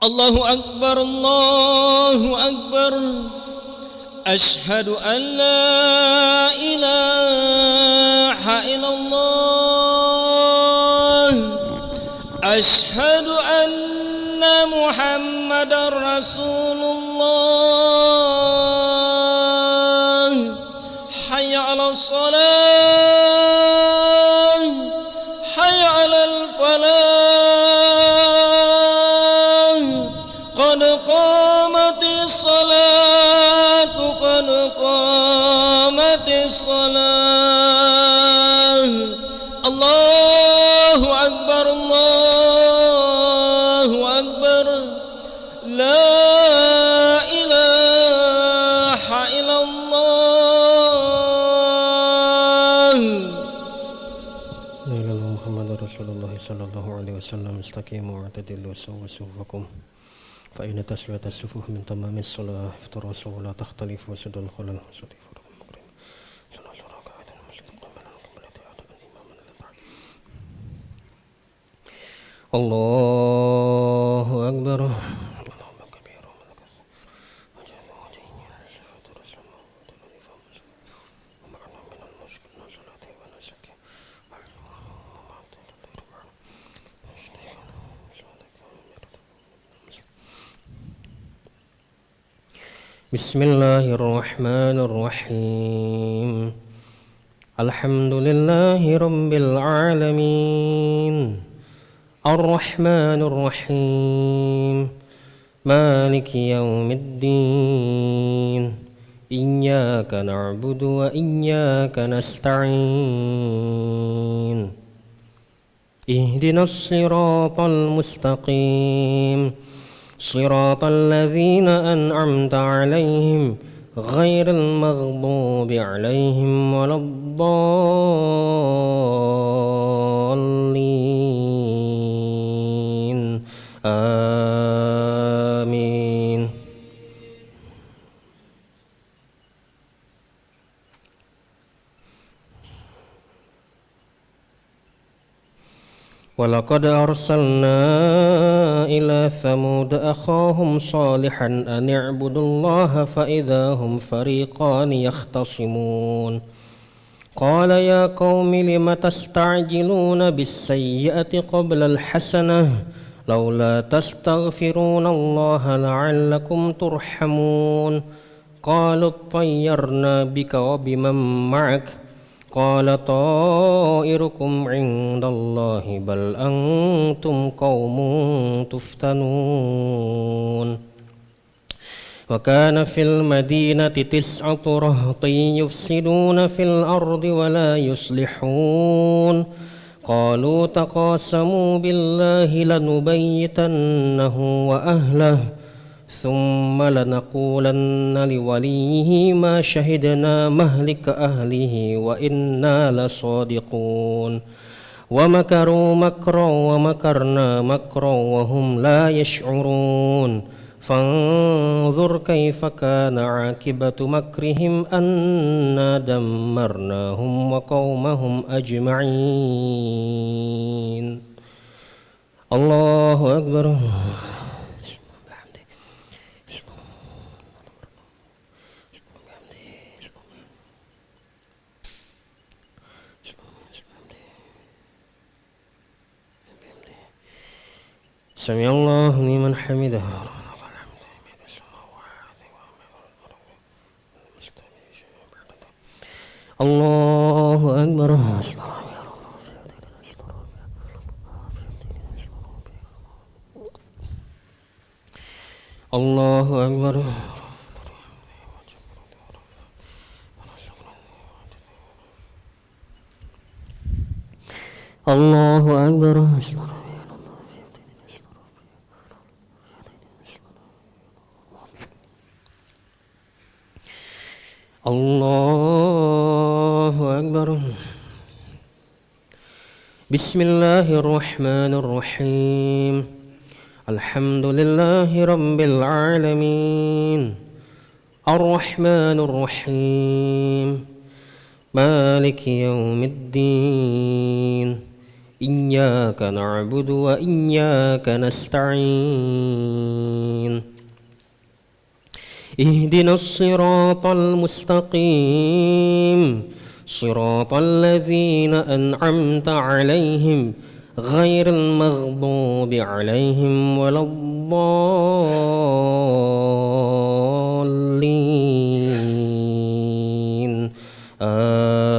الله أكبر الله أكبر. أشهد أن لا إله إلا الله. أشهد أن محمدا رسول الله. حي على الصلاة، حي على الفلاح، قد قامت الصلاة، قد قامت الصلاة. الله أكبر الله أكبر. لا إله إلا الله. لا إله إلا محمد رسول الله صلى الله عليه وسلم. استقيموا واعتدلوا وسووا صفوفكم فإن تسوية الصفوف من تمام الصلاة. افترسوا ولا تختلفوا وسدوا الخلل. الله أكبر. بسم الله الرحمن الرحيم. الحمد لله رب العالمين الرحمن الرحيم مالك يوم الدين. إياك نعبد وإياك نستعين. اهدنا الصراط المستقيم صراط الذين أنعمت عليهم غير المغضوب عليهم ولا الضالين. آمين. ولقد أرسلنا إلى ثمود أخاهم صالحا أن اعبدوا الله فإذا هم فريقان يختصمون. قال يا قوم لم تستعجلون بالسيئة قبل الحسنة لولا تستغفرون الله لعلكم ترحمون. قالوا اطيرنا بك وبمن معك قال طائركم عند الله بل أنتم قوم تفتنون. وكان في المدينة 9 رهط يفسدون في الأرض ولا يصلحون. قالوا تقاسموا بالله لنبيتنه وأهله ثم لنقولن لوليه ما شهدنا مهلك أهله وإنا لصادقون. ومكروا مكرا ومكرنا مكرا وهم لا يشعرون. فانظر كيف كان عاقبة مكرهم أنا دمرناهم وقومهم أجمعين. الله أكبر. سمع الله لمن حمده. الله أكبر. الله أكبر. الله أكبر. الله أكبر. بسم الله الرحمن الرحيم. الحمد لله رب العالمين الرحمن الرحيم مالك يوم الدين. إياك نعبد وإياك نستعين اهدنا الصراط المستقيم صراط الذين أنعمت عليهم غير المغضوب عليهم ولا الضالين آمين.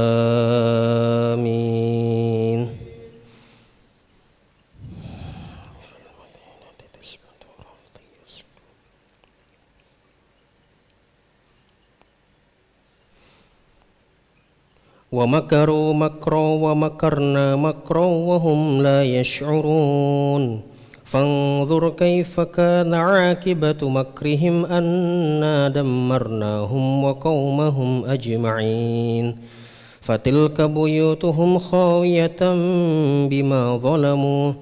ومكروا مكرا ومكرنا مكرا وهم لا يشعرون فانظر كيف كان عاقبة مكرهم أنا دمرناهم وقومهم أجمعين فتلك بيوتهم خاوية بما ظلموا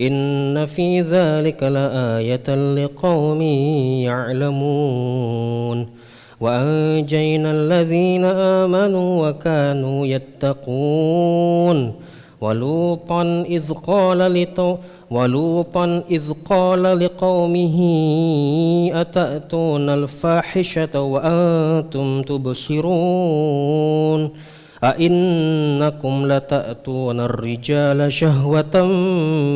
إن في ذلك لآية لقوم يعلمون وأنجينا الذين آمنوا وكانوا يتقون ولوطا إذ قال لقومه أتأتون الفاحشة وأنتم تبصرون أئنكم لتأتون الرجال شهوة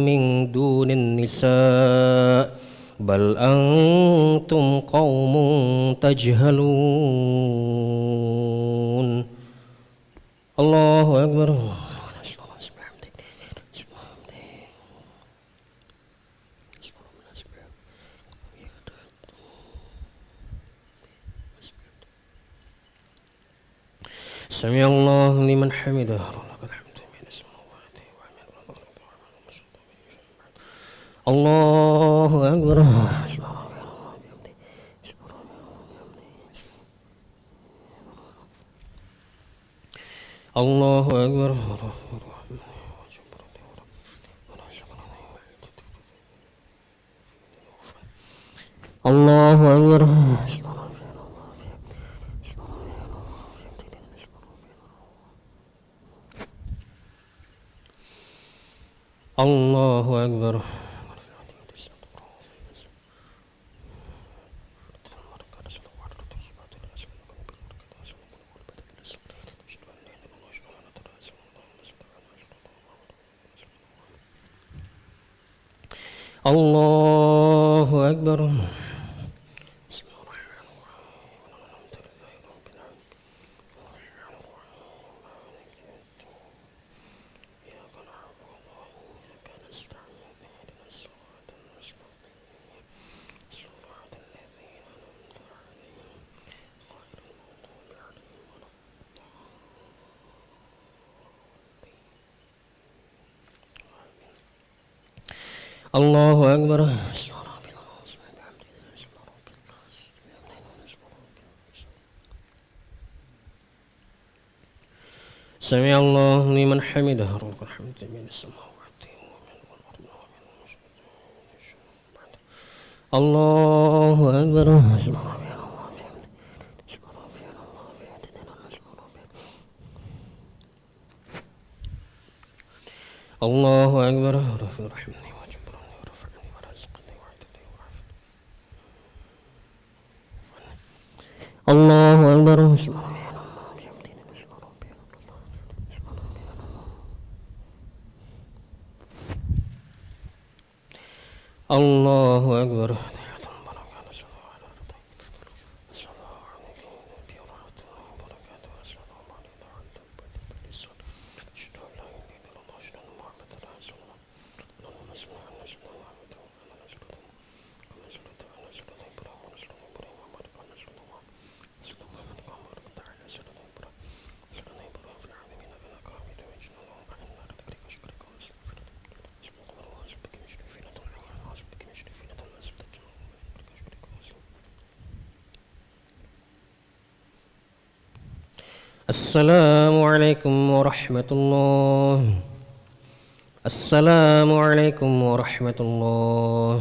من دون النساء بل أنتم قوم تجهلون. الله أكبر. سمع الله لمن حمده. الله أكبر. الله أكبر. الله أكبر. الله أكبر. الله أكبر. الله أكبر. سمع الله لمن حمده. ربنا الحمد من السماوات الله أكبر. الله أكبر. رحمني وجبرني ورفعني ورزقني وعدني وعافني. الله أكبر. الله أكبر. السلام عليكم ورحمة الله. السلام عليكم ورحمة الله.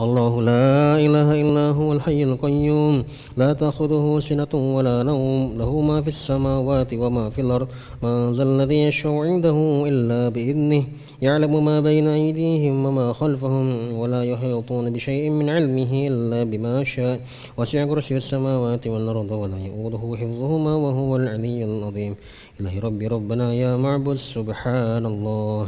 الله لا إله إلا هو الحي القيوم لا تأخذه سنة ولا نوم له ما في السماوات وما في الأرض من ذا الذي يشفع عنده إلا بإذنه يعلم ما بين أيديهم وما خلفهم ولا يحيطون بشيء من علمه إلا بما شاء وسع كرسي السماوات والأرض ولا يؤوده حفظهما وهو العلي العظيم إلهي ربي ربنا يا معبد سبحان الله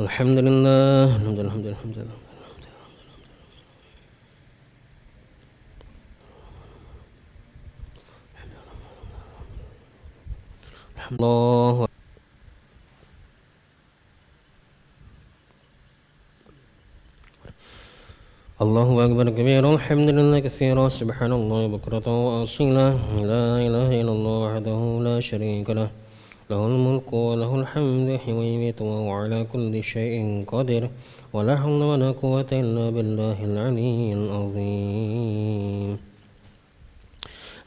الحمد لله الحمد لله الله الله أكبر كبيرا الحمد لله كثيرا سبحان الله بكرة وأصيلا لا إله إلا الله وحده لا شريك له له الملك وله الحمد يحيي ويميت وهو على كل شيء قدير ولا حول ولا قوة إلا بالله العلي العظيم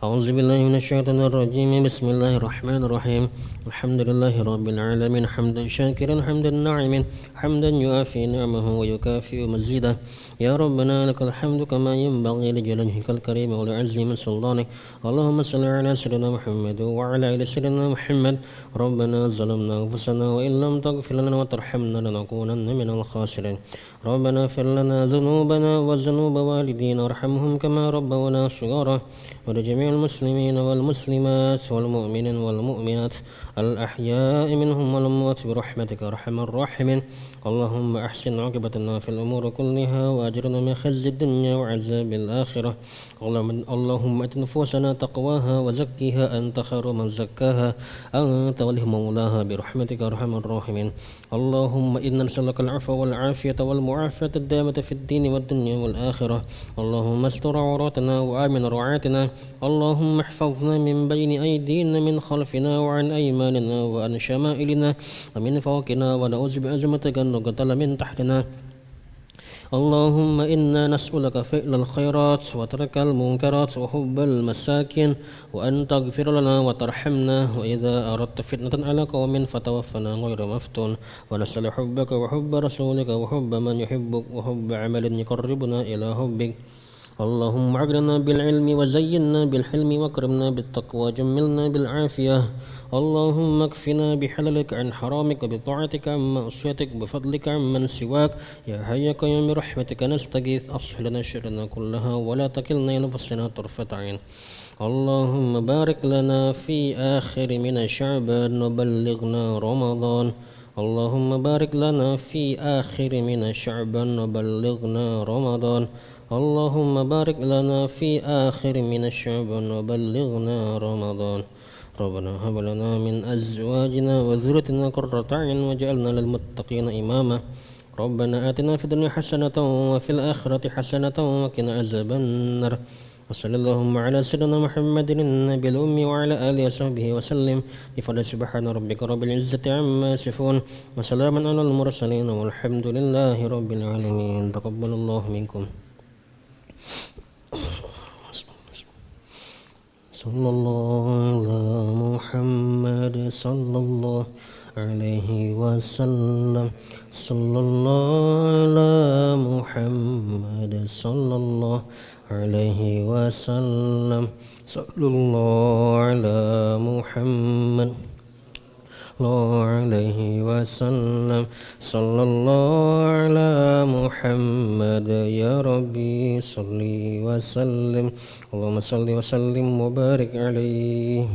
أعوذ بالله من الشيطان الرجيم بسم الله الرحمن الرحيم الحمد لله رب العالمين حمدا شاكرا حمدا ناعما حمدا يوافي نعمه ويكافئ مزيده يا ربنا لك الحمد كما ينبغي لجلاله الكريم ولعز من سلطانه اللهم صل على سيدنا محمد وعلى آل سيدنا محمد ربنا ظلمنا أنفسنا وإن لم تغفر لنا وترحمنا لنكونن من الخاسرين ربنا اغفر لنا ذنوبنا وذنوب والدينا وارحمهم كما ربونا صغارا ولجميع المسلمين والمسلمات والمؤمنين والمؤمنات الأحياء منهم والأموات برحمتك أرحم الراحمين اللهم أحسن عاقبتنا في الأمور كلها وأجرنا من خزي الدنيا وعذاب الآخرة اللهم أت نفوسنا تقواها وزكها أنت خير من زكاها أنت ولي مولاها برحمتك أرحم الراحمين اللهم إنا نسألك العفو والعافية والمعافاة الدامة في الدين والدنيا والآخرة اللهم استر عوراتنا وآمن روعاتنا اللهم احفظنا من بين أيدينا من خلفنا وعن أيماننا وعن شمائلنا ومن فوقنا ونعوذ بعظمتك أن نقتل من تحتنا اللهم إنا نسألك فعل الخيرات وترك المنكرات وحب المساكين وأن تغفر لنا وترحمنا وإذا أردت فتنة على قوم فتوفنا غير مفتون ونسأل حبك وحب رسولك وحب من يحبك وحب عمل يقربنا إلى حبك اللهم أغننا بالعلم وزينا بالحلم واكرمنا بالتقوى جملنا بالعافية اللهم اكفنا بحلالك عن حرامك بطاعتك عن معصيتك بفضلك عن من سواك يا حي يا قيوم برحمتك نستغيث أصلح لنا شرنا كلها ولا تكلنا إلى نفسنا طرفة عين اللهم بارك لنا في آخر من شعبان وبلغنا رمضان اللهم بارك لنا في آخر من شعبان وبلغنا رمضان اللهم بارك لنا في آخر من شعبان وبلغنا رمضان ربنا هب لنا من أزواجنا وذريتنا قرة أعين واجعلنا للمتقين إماما ربنا آتنا في الدنيا حسنة وفي الآخرة حسنة وقنا عذاب النار وصلى اللهم على سيدنا محمد النبي الأمي وعلى آله وصحبه وسلم بفضل سبحان ربك رب العزة عما يصفون وسلام على المرسلين والحمد لله رب العالمين تقبل الله منكم صلى الله على محمد صلى الله عليه وسلم صلى الله على محمد صلى الله عليه وسلم صلى الله على محمد الله عليه وسلم صلى الله على محمد يا ربي صلي وسلم اللهم صل وسلم وبارك عليه